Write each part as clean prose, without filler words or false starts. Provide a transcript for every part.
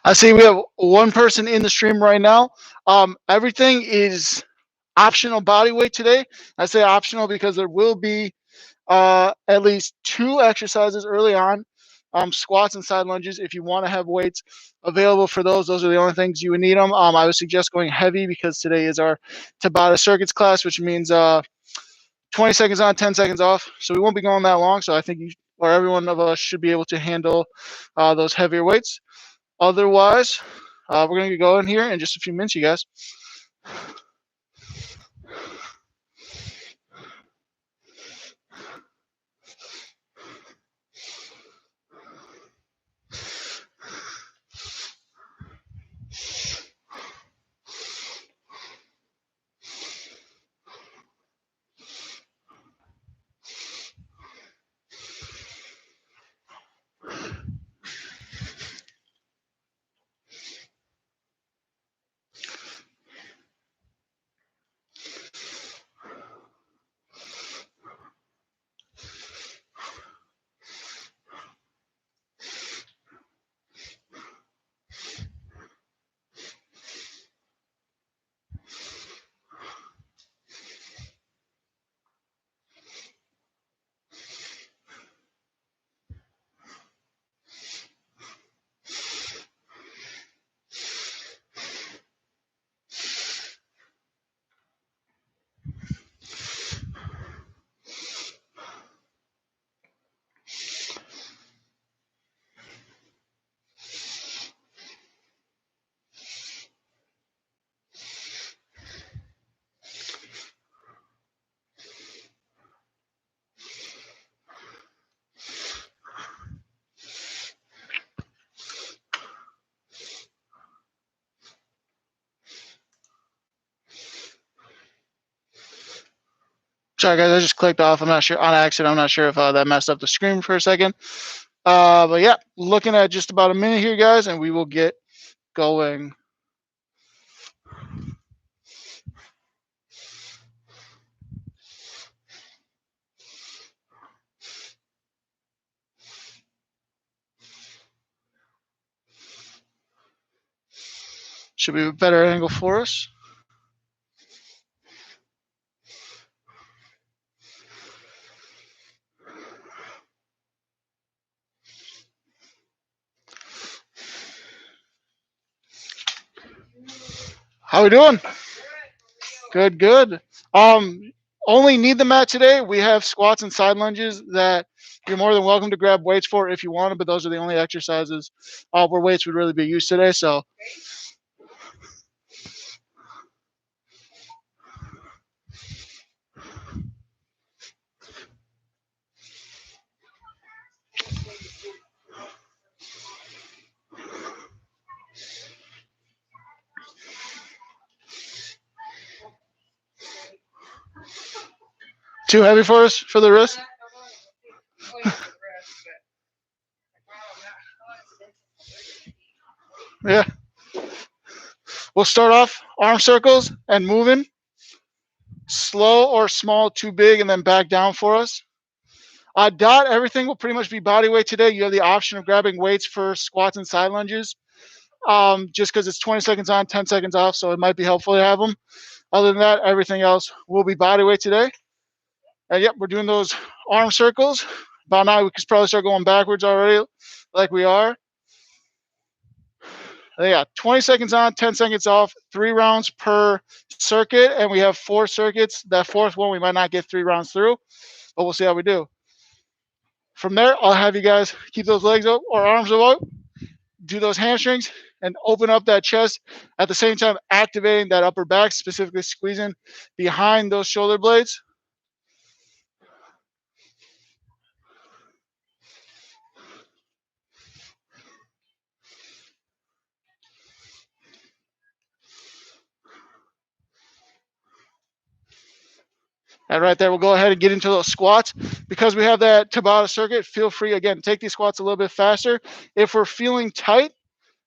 I see we have one person in the stream right now. Everything is optional body weight today. I say optional because there will be at least 2 exercises early on, squats and side lunges. If you want to have weights available for those are the only things you would need them. I would suggest going heavy because today is our Tabata Circuits class, which means 20 seconds on, 10 seconds off. So we won't be going that long. So I think you or every one of us should be able to handle those heavier weights. Otherwise, we're going to get going here in just a few minutes, you guys. Sorry, guys, I just clicked off. I'm not sure on accident. I'm not sure if that messed up the screen for a second. But yeah, looking at just about a minute here, guys, and we will get going. Should be a better angle for us. How we doing? Good, good. Only need the mat today. We have squats and side lunges that you're more than welcome to grab weights for if you want them, but those are the only exercises where weights would really be used today. So too heavy for us for the wrist? Yeah. We'll start off arm circles and moving. Slow or small, too big, and then back down for us. Dot, everything will pretty much be body weight today. You have the option of grabbing weights for squats and side lunges. Just because it's 20 seconds on, 10 seconds off, so it might be helpful to have them. Other than that, everything else will be body weight today. And yep, we're doing those arm circles. By now, we could probably start going backwards already, like we are. Yeah, 20 seconds on, 10 seconds off, 3 rounds per circuit, and we have 4 circuits. That 4th one, we might not get 3 rounds through, but we'll see how we do. From there, I'll have you guys keep those legs up or arms up, do those hamstrings, and open up that chest at the same time activating that upper back, specifically squeezing behind those shoulder blades. And right there, we'll go ahead and get into those squats. Because we have that Tabata circuit, feel free, again, take these squats a little bit faster. If we're feeling tight,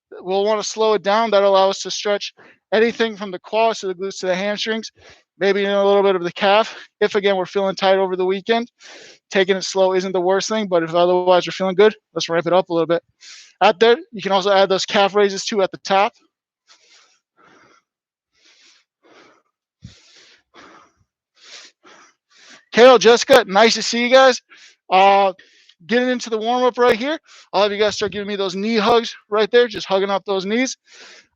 we'll want to slow it down. That'll allow us to stretch anything from the quads to the glutes to the hamstrings. maybe a little bit of the calf. If again we're feeling tight over the weekend, taking it slow isn't the worst thing, but if otherwise you're feeling good, let's ramp it up a little bit. Out there, you can also add those calf raises too at the top. Carol, Jessica, nice to see you guys. Getting into the warm-up right here. I'll have you guys start giving me those knee hugs right there, just hugging up those knees.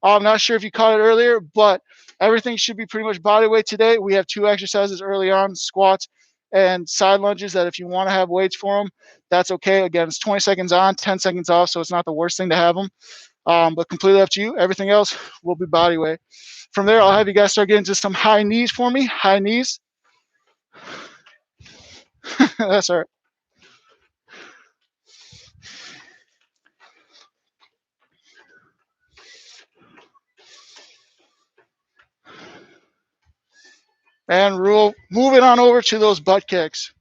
I'm not sure if you caught it earlier, but everything should be pretty much body weight today. We have 2 exercises early on, squats and side lunges, that if you want to have weights for them, that's okay. Again, it's 20 seconds on, 10 seconds off, so it's not the worst thing to have them, but completely up to you. Everything else will be body weight. From there, I'll have you guys start getting to some high knees for me, high knees. That's all right. And we'll move it on over to those butt kicks.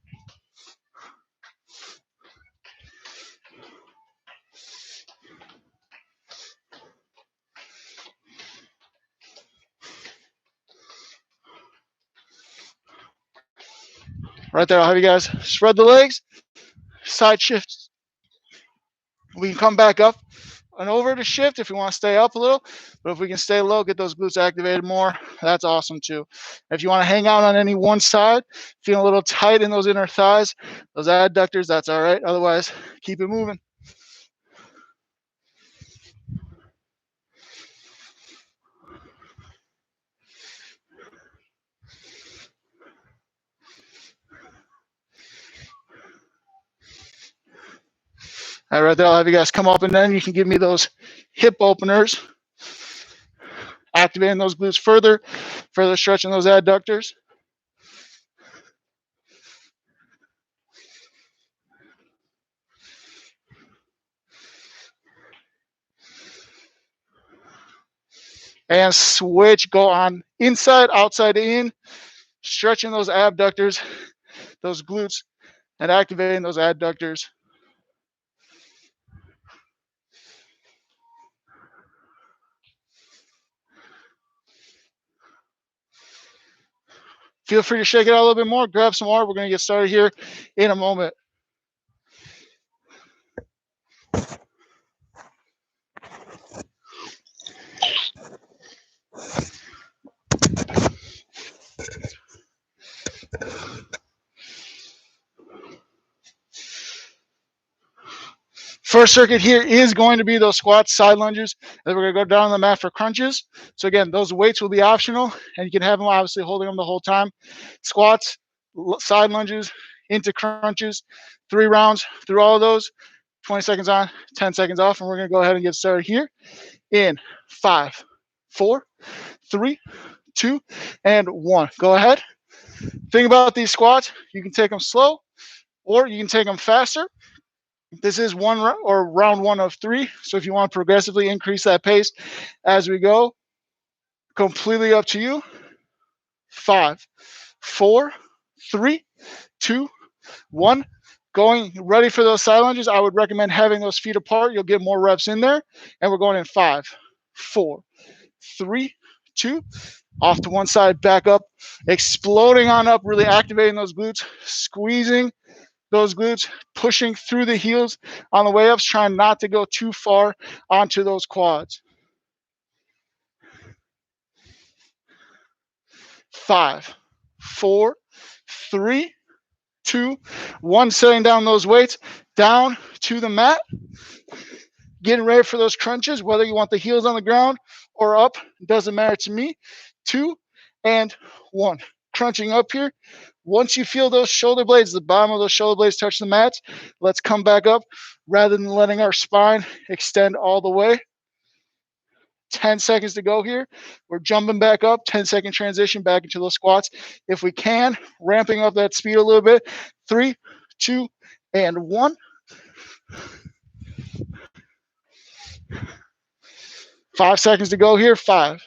Right there, I'll have you guys spread the legs, side shifts. We can come back up and over to shift if we want to stay up a little, but if we can stay low, get those glutes activated more, that's awesome too. If you want to hang out on any one side, feeling a little tight in those inner thighs, those adductors, that's all right. Otherwise, keep it moving. All right, there, I'll have you guys come up, and then you can give me those hip openers, activating those glutes further stretching those adductors. And switch, go on inside, outside in, stretching those abductors, those glutes, and activating those adductors. Feel free to shake it out a little bit more, grab some water. We're going to get started here in a moment. First circuit here is going to be those squats, side lunges. Then we're going to go down on the mat for crunches. So again, those weights will be optional, and you can have them obviously holding them the whole time. Squats, side lunges, into crunches, 3 rounds through all of those. 20 seconds on, 10 seconds off, and we're going to go ahead and get started here in 5, 4, 3, 2, and 1. Go ahead. Think about these squats. You can take them slow, or you can take them faster. This is round 1 of 3. So if you want to progressively increase that pace as we go, completely up to you. 5, 4, 3, 2, 1. Going, ready for those side lunges. I would recommend having those feet apart. You'll get more reps in there. And we're going in 5, 4, 3, 2. Off to one side, back up, exploding on up, really activating those glutes, squeezing those glutes, pushing through the heels on the way ups, trying not to go too far onto those quads. 5, 4, 3, 2, 1. Setting down those weights, down to the mat. Getting ready for those crunches, whether you want the heels on the ground or up, doesn't matter to me. 2 and 1. Crunching up here. Once you feel those shoulder blades, the bottom of those shoulder blades touch the mats, let's come back up rather than letting our spine extend all the way. 10 seconds to go here. We're jumping back up, 10-second transition back into those squats. If we can, ramping up that speed a little bit. 3, 2, and 1. 5 seconds to go here. 5,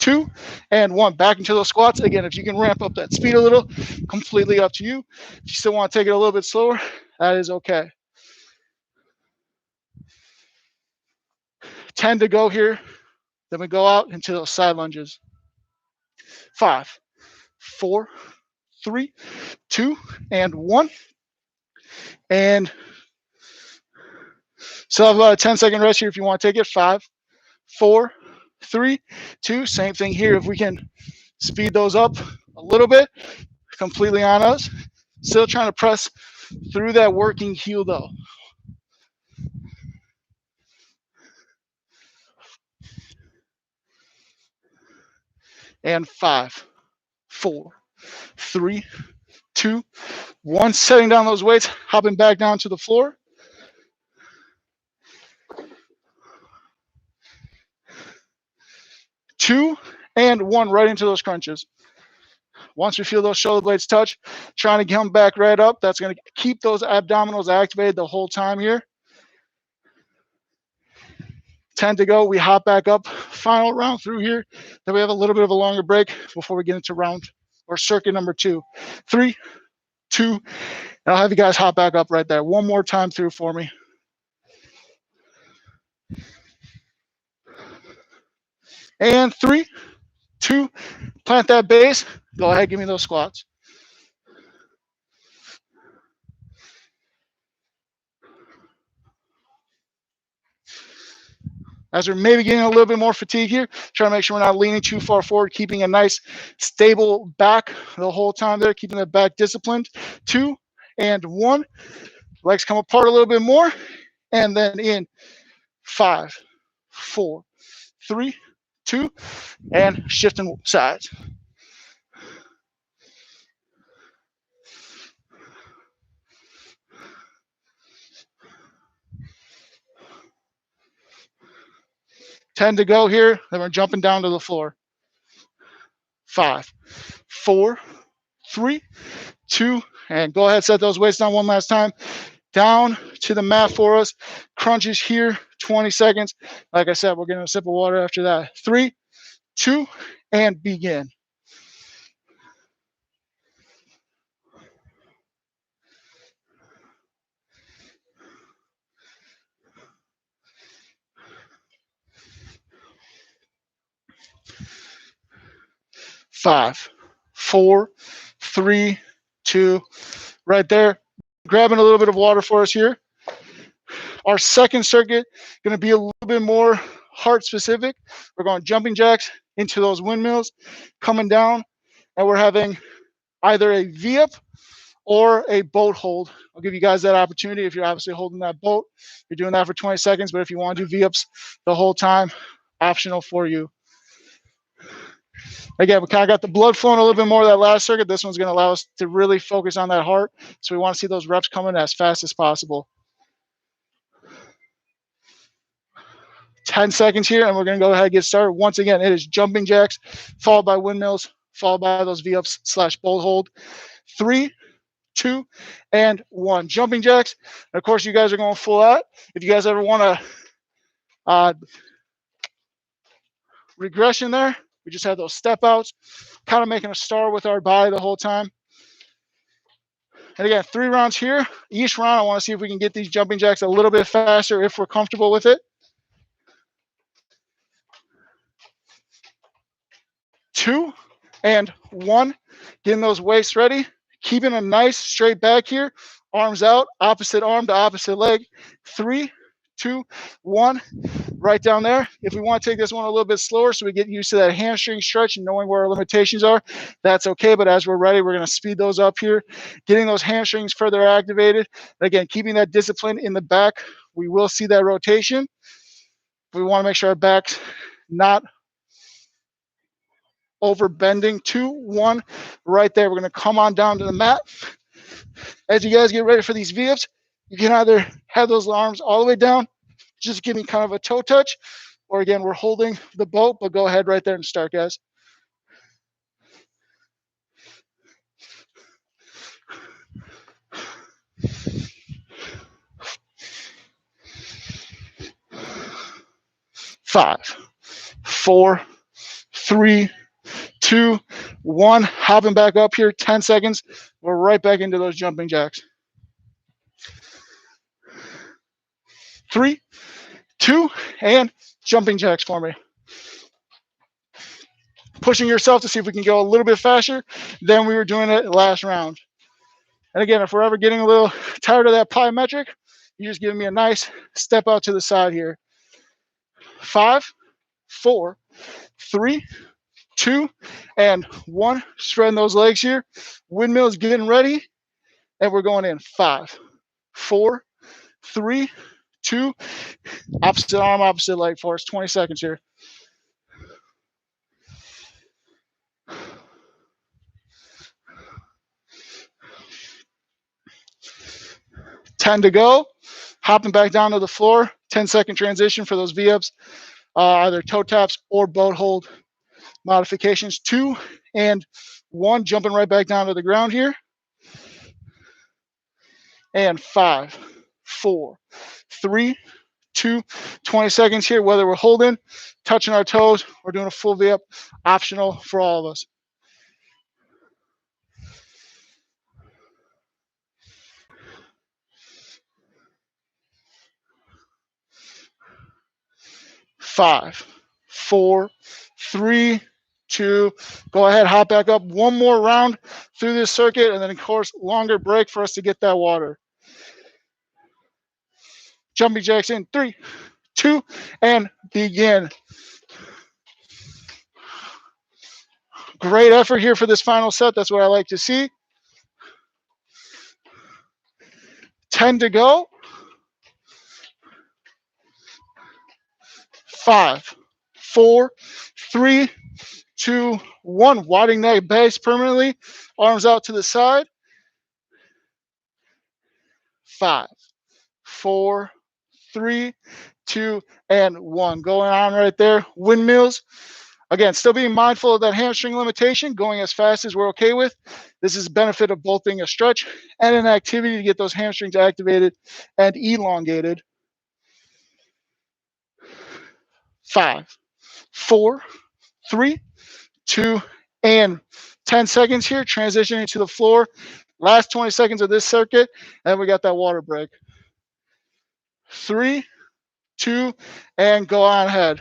2, and 1. Back into those squats. Again, if you can ramp up that speed a little, completely up to you. If you still want to take it a little bit slower, that is okay. 10 to go here. Then we go out into those side lunges. 5, 4, 3, 2, and 1. And so have about a 10-second rest here if you want to take it. 5, 4, 3, 2. Same thing here. If we can speed those up a little bit, completely on us. Still trying to press through that working heel though. And 5, 4, 3, 2, 1. Setting down those weights, hopping back down to the floor. 2 and 1, right into those crunches. Once we feel those shoulder blades touch, trying to come back right up. That's going to keep those abdominals activated the whole time here. 10 to go. We hop back up. Final round through here. Then we have a little bit of a longer break before we get into round or circuit number 2. 3, 2, and I'll have you guys hop back up right there. One more time through for me. And 3, 2, plant that base. Go ahead, give me those squats. As we're maybe getting a little bit more fatigue here, trying to make sure we're not leaning too far forward, keeping a nice stable back the whole time there, keeping the back disciplined. 2 and 1. Legs come apart a little bit more. And then in 5, 4, 3, 2, and shifting sides. Ten to go here. Then we're jumping down to the floor. 5, 4, 3, 2, and go ahead, set those weights down one last time. Down to the mat for us. Crunches here, 20 seconds. Like I said, we're getting a sip of water after that. 3, 2, and begin. Five, 4, 3, 2, right there. Grabbing a little bit of water for us here. Our second circuit going to be a little bit more heart specific. We're going jumping jacks into those windmills, coming down, and we're having either a V-up or a boat hold. I'll give you guys that opportunity if you're obviously holding that boat. You're doing that for 20 seconds, but if you want to do V-ups the whole time, optional for you. Again, we kind of got the blood flowing a little bit more that last circuit. This one's going to allow us to really focus on that heart. So we want to see those reps coming as fast as possible. 10 seconds here, and we're going to go ahead and get started. Once again, it is jumping jacks, followed by windmills, followed by those V-ups / boat hold. 3, 2, and 1. Jumping jacks. And of course, you guys are going full out. If you guys ever want to regression there, we just had those step outs, kind of making a star with our body the whole time. And again, 3 rounds here. Each round, I want to see if we can get these jumping jacks a little bit faster if we're comfortable with it. 2 and 1. Getting those waists ready. Keeping a nice straight back here. Arms out, opposite arm to opposite leg. 3, 2, 1. Right down there. If we want to take this one a little bit slower so we get used to that hamstring stretch and knowing where our limitations are, that's okay. But as we're ready, we're going to speed those up here, getting those hamstrings further activated. Again, keeping that discipline in the back. We will see that rotation. We want to make sure our back's not over bending. 2, 1, right there. We're going to come on down to the mat. As you guys get ready for these V-ups, you can either have those arms all the way down, just giving kind of a toe touch, or again, we're holding the boat, but go ahead right there and start, guys. Five, 4, 3, 2, 1. Hopping back up here, 10 seconds. We're right back into those jumping jacks. 3, 2, and jumping jacks for me. pushing yourself to see if we can go a little bit faster than we were doing it last round. And again, if we're ever getting a little tired of that plyometric, you just give me a nice step out to the side here. 5, 4, 3, 2, and 1. Spreading those legs here. Windmills getting ready. And we're going in 5, 4, 3, 2. Opposite arm, opposite leg for us. 20 seconds here. 10 to go. Hopping back down to the floor. 10-second transition for those V-ups. Either toe taps or boat hold modifications. 2 and 1. Jumping right back down to the ground here. And 5, 4, 3, 2, 20 seconds here, whether we're holding, touching our toes, or doing a full V-up, optional for all of us. Five, 4, 3, 2. Go ahead, hop back up. One more round through this circuit, and then, of course, longer break for us to get that water. Jumping jacks in 3, 2, and begin. Great effort here for this final set. That's what I like to see. 10 to go. 5, 4, 3, 2, 1. Widening that base permanently. Arms out to the side. 5, 4, 3, 2, and 1. Going on right there. Windmills. Again, still being mindful of that hamstring limitation, going as fast as we're okay with. This is the benefit of both being a stretch and an activity to get those hamstrings activated and elongated. 5, 4, 3, 2, and 10 seconds here. Transitioning to the floor. Last 20 seconds of this circuit, and we got that water break. 3, 2, and go on ahead.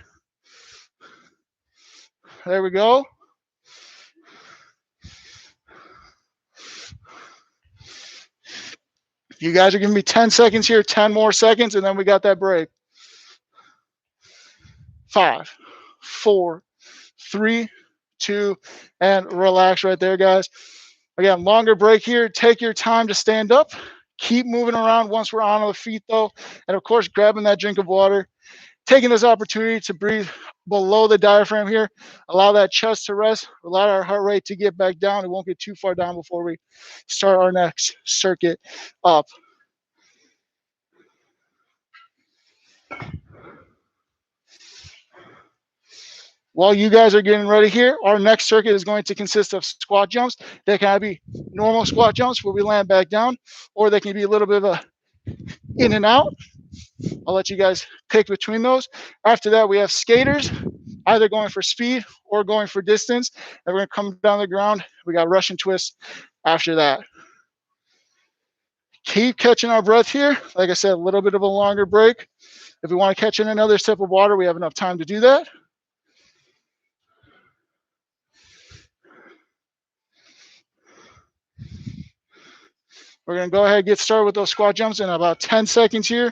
There we go. You guys are giving me 10 seconds here, 10 more seconds, and then we got that break. 5, 4, 3, 2, and relax right there, guys. Again, longer break here. Take your time to stand up. Keep moving around once we're on the feet, though. And, of course, grabbing that drink of water. Taking this opportunity to breathe below the diaphragm here. Allow that chest to rest. Allow our heart rate to get back down. It won't get too far down before we start our next circuit up. While you guys are getting ready here, our next circuit is going to consist of squat jumps. They can be normal squat jumps where we land back down, or they can be a little bit of a in and out. I'll let you guys pick between those. After that, we have skaters, either going for speed or going for distance. And we're going to come down the ground. We got Russian twist after that. Keep catching our breath here. Like I said, a little bit of a longer break. If we want to catch in another sip of water, we have enough time to do that. We're going to go ahead and get started with those squat jumps in about 10 seconds here.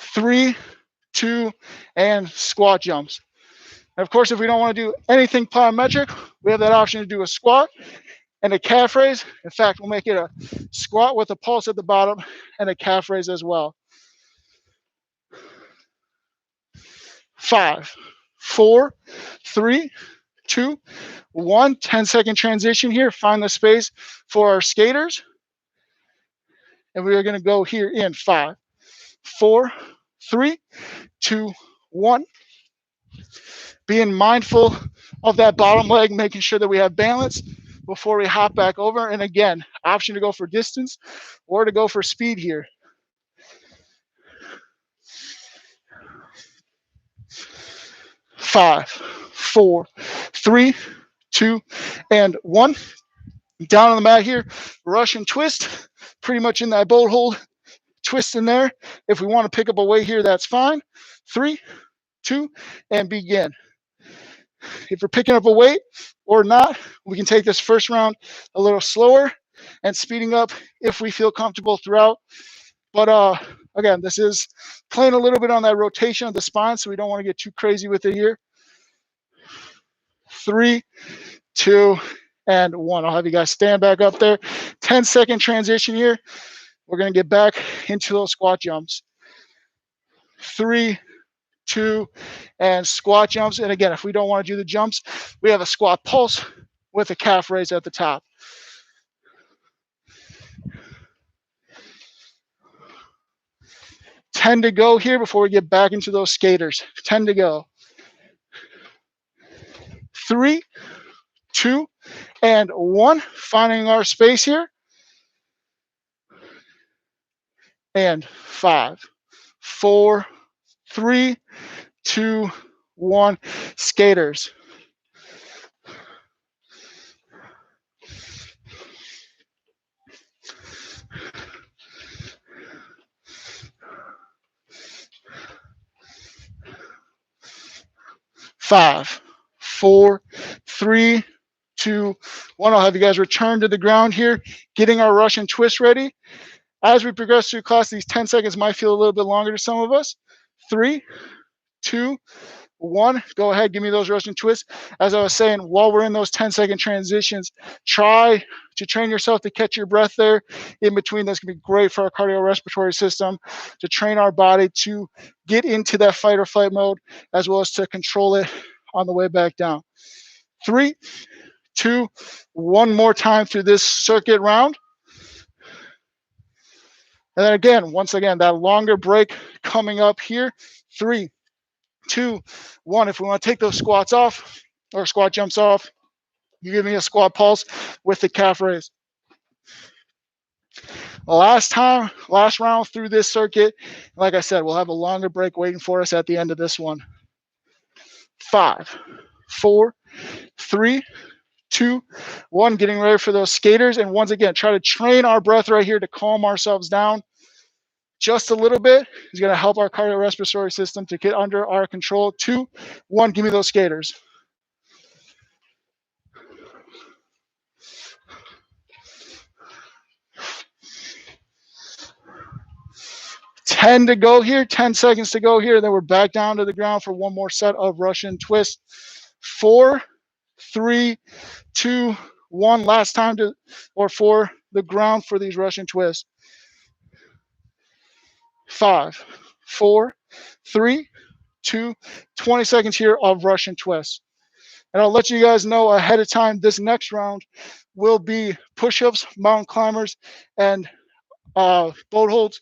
3, 2, and squat jumps. And of course, if we don't want to do anything plyometric, we have that option to do a squat and a calf raise. In fact, we'll make it a squat with a pulse at the bottom and a calf raise as well. 5, 4, 3, 2, 1. 10-second transition here. Find the space for our skaters. And we are going to go here in 5, 4, 3, 2, 1. Being mindful of that bottom leg, making sure that we have balance before we hop back over. And again, option to go for distance or to go for speed here. 5, 4, 3, 2, and 1. Down on the mat here, Russian twist, pretty much in that boat hold, twist in there. If we want to pick up a weight here, that's fine. 3, 2, and begin. If we're picking up a weight or not, we can take this first round a little slower and speeding up if we feel comfortable throughout. But again, this is playing a little bit on that rotation of the spine, so we don't want to get too crazy with it here. 3, 2, and 1. I'll have you guys stand back up there. 10-second transition here. We're going to get back into those squat jumps. 3, 2, and squat jumps. And again, if we don't want to do the jumps, we have a squat pulse with a calf raise at the top. 10 to go here before we get back into those skaters. 10 to go. 3, 2, and 1. Finding our space here. And 5, 4, 3, 2, 1. Skaters. 5, 4, 3, 2, 1. I'll have you guys return to the ground here, getting our Russian twist ready. As we progress through class, these 10 seconds might feel a little bit longer to some of us. 3, 2, 1. Go ahead, give me those Russian twists. As I was saying, while we're in those 10-second transitions, try to train yourself to catch your breath there in between. That's going to be great for our cardiorespiratory system, to train our body to get into that fight or flight mode, as well as to control it on the way back down. 3, 2, 1 more time through this circuit round. And then again, once again, that longer break coming up here. 3, 2, 1. If we want to take those squats off or squat jumps off, you give me a squat pulse with the calf raise. Last round through this circuit. Like I said, we'll have a longer break waiting for us at the end of this one. 5, 4, 3, 2, 1. Getting ready for those skaters. And once again, try to train our breath right here to calm ourselves down just a little bit. Is going to help our cardiorespiratory system to get under our control. 2, 1. Give me those skaters. 10 to go here, 10 seconds to go here. Then we're back down to the ground for one more set of Russian twists. 4, 3, 2, 1. Last time for the ground for these Russian twists. 5, 4, 3, 2, 20 seconds here of Russian twists. And I'll let you guys know ahead of time, this next round will be push-ups, mountain climbers, and boat holds.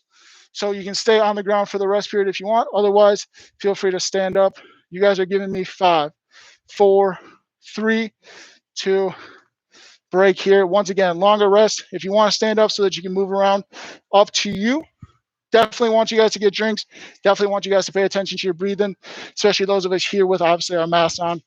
So you can stay on the ground for the rest period if you want. Otherwise, feel free to stand up. You guys are giving me 5, 4, 3, 2, break here. Once again, longer rest. If you want to stand up so that you can move around, up to you. Definitely want you guys to get drinks. Definitely want you guys to pay attention to your breathing, especially those of us here with obviously our masks on.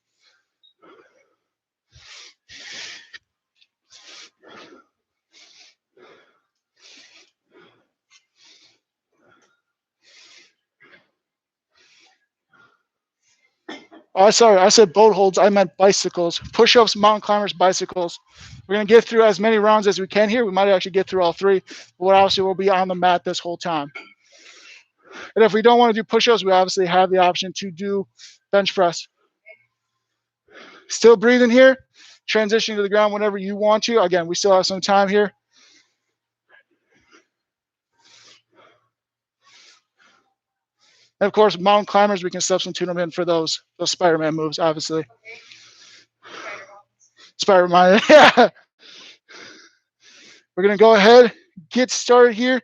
Oh, sorry, I said boat holds. I meant bicycles. Push-ups, mountain climbers, bicycles. We're going to get through as many rounds as we can here. We might actually get through all 3. But obviously, we'll be on the mat this whole time. And if we don't want to do push-ups, we obviously have the option to do bench press. Still breathing here. Transition to the ground whenever you want to. Again, we still have some time here. And of course, mountain climbers, we can substitute them in for those Spider-Man moves, obviously. Spider-Man, yeah. We're going to go ahead, get started here.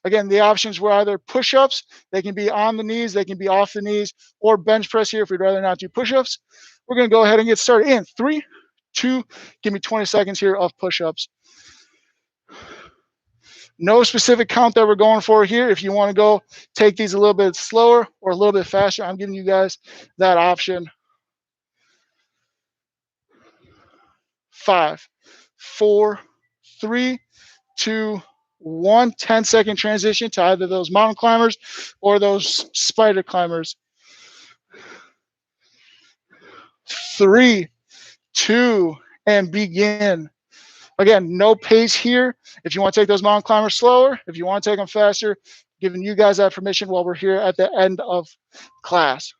Again, the options were either push-ups. They can be on the knees. They can be off the knees. Or bench press here if we'd rather not do push-ups. We're going to go ahead and get started in 3, 2, give me 20 seconds here of push-ups. No specific count that we're going for here. If you want to go take these a little bit slower or a little bit faster, I'm giving you guys that option. 5, 4, 3, 2, 1. 10-second transition to either those mountain climbers or those spider climbers. 3, 2, and begin. Again, no pace here. If you want to take those mountain climbers slower, if you want to take them faster, giving you guys that permission while we're here at the end of class.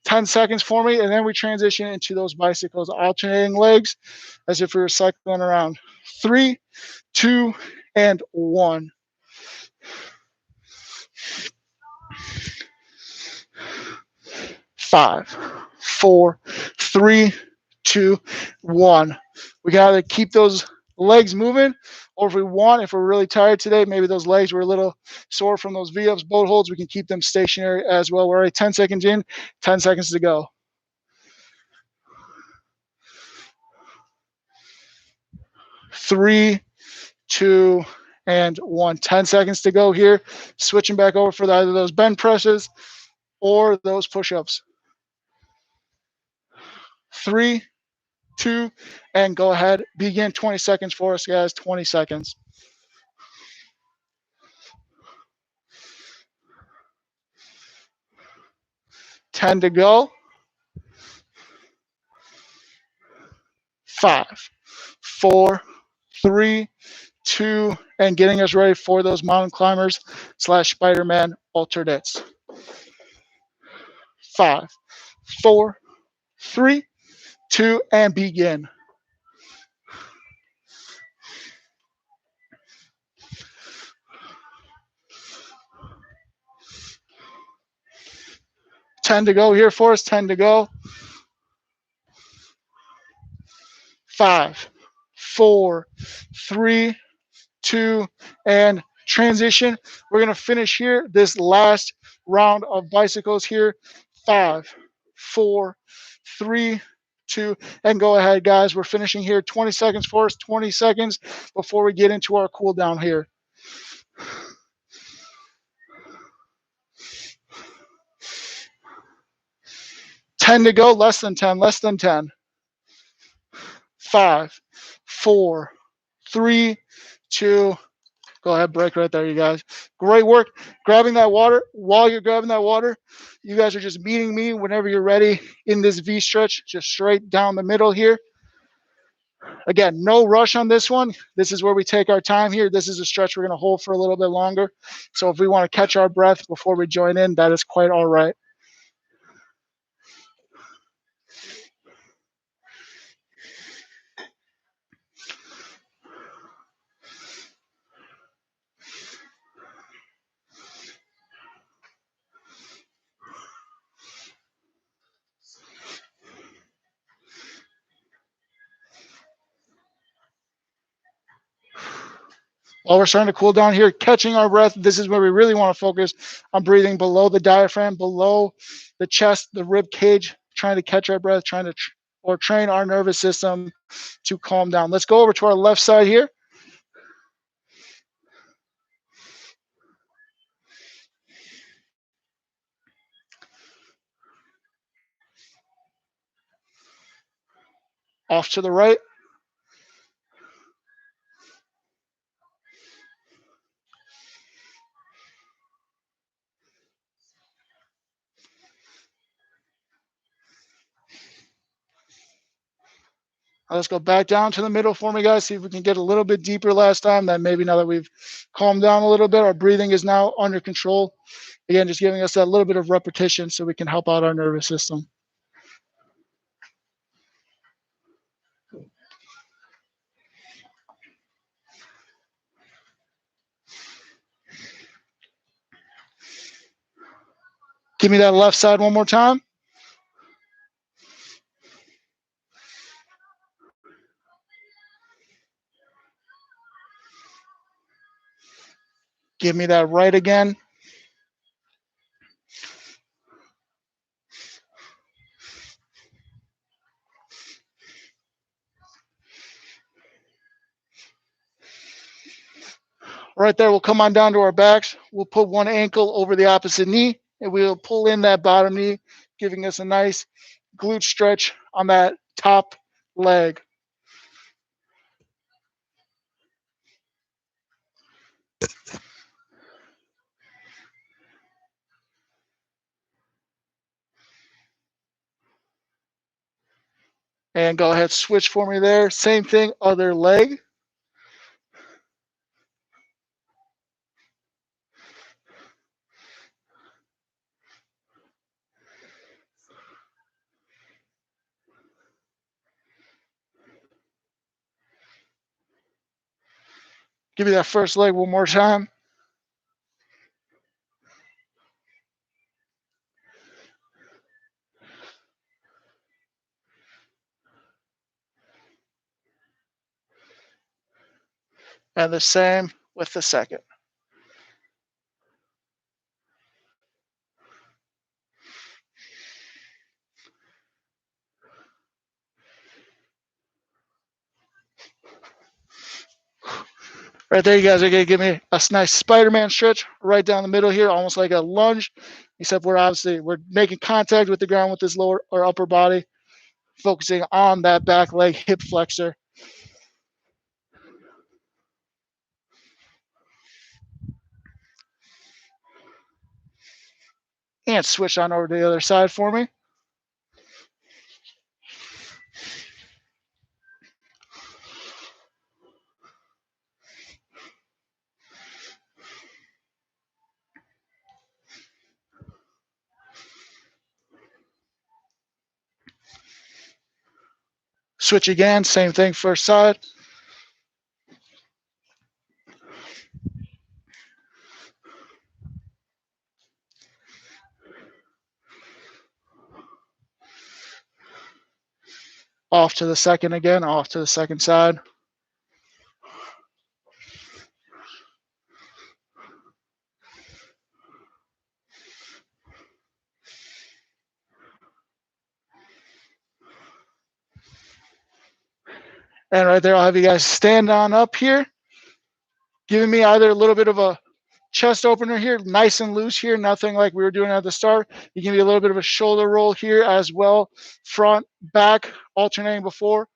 10 seconds for me, and then we transition into those bicycles, alternating legs as if we were cycling around. 3, 2, and 1. 5, 4, 3, 2, 1. We gotta keep those legs moving, or if we're really tired today, maybe those legs were a little sore from those V-ups, boat holds, we can keep them stationary as well. We're already 10 seconds in, 10 seconds to go. 3, 2, and 1. 10 seconds to go here. Switching back over for either those bench presses or those push-ups. 3, 2, and go ahead. Begin. 20 seconds for us, guys. 20 seconds. 10 to go. 5, 4, 3, 2, and getting us ready for those mountain climbers / Spider-Man alternates. 5, 4, 3, 2, and begin. 10 to go here for us. 10 to go. 5, 4, 3, 2, and transition. We're going to finish here this last round of bicycles here. 5, 4, 3, 2, and go ahead, guys. We're finishing here. 20 seconds for us. 20 seconds before we get into our cool down here. 10 to go. Less than 10. Less than 10. 5, 4, 3, 2. Go ahead, break right there, you guys. Great work. Grabbing that water. While you're grabbing that water, you guys are just meeting me whenever you're ready in this V stretch, just straight down the middle here. Again, no rush on this one. This is where we take our time here. This is a stretch we're going to hold for a little bit longer. So if we want to catch our breath before we join in, that is quite all right. While we're starting to cool down here, catching our breath, this is where we really want to focus on breathing below the diaphragm, below the chest, the rib cage, trying to catch our breath, trying to train our nervous system to calm down. Let's go over to our left side here. Off to the right. Let's go back down to the middle for me, guys. See if we can get a little bit deeper last time. Then maybe now that we've calmed down a little bit, our breathing is now under control. Again, just giving us that little bit of repetition so we can help out our nervous system. Give me that left side one more time. Give me that right again. Right there, we'll come on down to our backs. We'll put one ankle over the opposite knee, and we'll pull in that bottom knee, giving us a nice glute stretch on that top leg. And go ahead, switch for me there. Same thing, other leg. Give me that first leg one more time. And the same with the second. Right there, you guys are going to give me a nice Spider-Man stretch right down the middle here, almost like a lunge, except we're making contact with the ground with this lower or upper body, focusing on that back leg hip flexor. And switch on over to the other side for me. Switch again, same thing, first side. Off to the second again, off to the second side. And right there, I'll have you guys stand on up here, giving me either a little bit of a chest opener here, nice and loose here, nothing like we were doing at the start. You give me a little bit of a shoulder roll here as well, front, back, alternating before.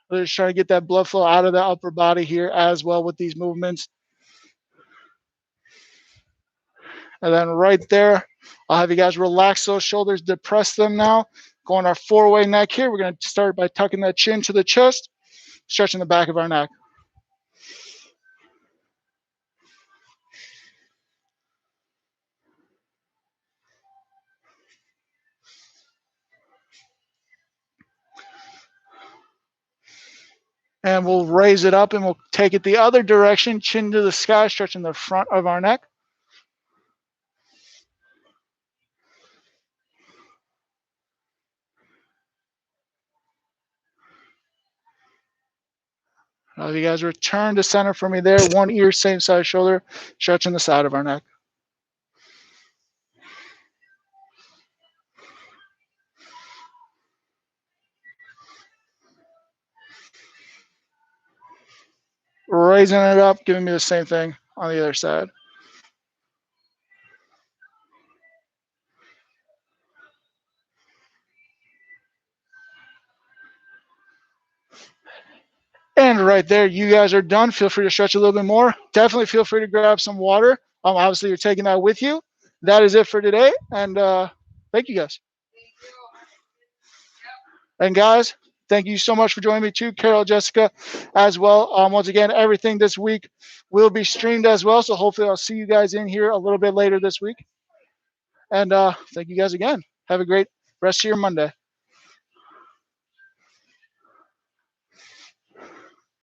We're just trying to get that blood flow out of the upper body here as well with these movements. And then right there, I'll have you guys relax those shoulders, depress them now. Going our four-way neck here. We're going to start by tucking that chin to the chest, stretching the back of our neck. And we'll raise it up and we'll take it the other direction, chin to the sky, stretching the front of our neck. Now you guys return to center for me there. One ear, same side shoulder, stretching the side of our neck. Raising it up, giving me the same thing on the other side. And right there, you guys are done. Feel free to stretch a little bit more. Definitely feel free to grab some water. Obviously, you're taking that with you. That is it for today. And thank you guys. And guys, thank you so much for joining me too, Carol, Jessica, as well. Once again, everything this week will be streamed as well. So hopefully I'll see you guys in here a little bit later this week. And thank you guys again. Have a great rest of your Monday.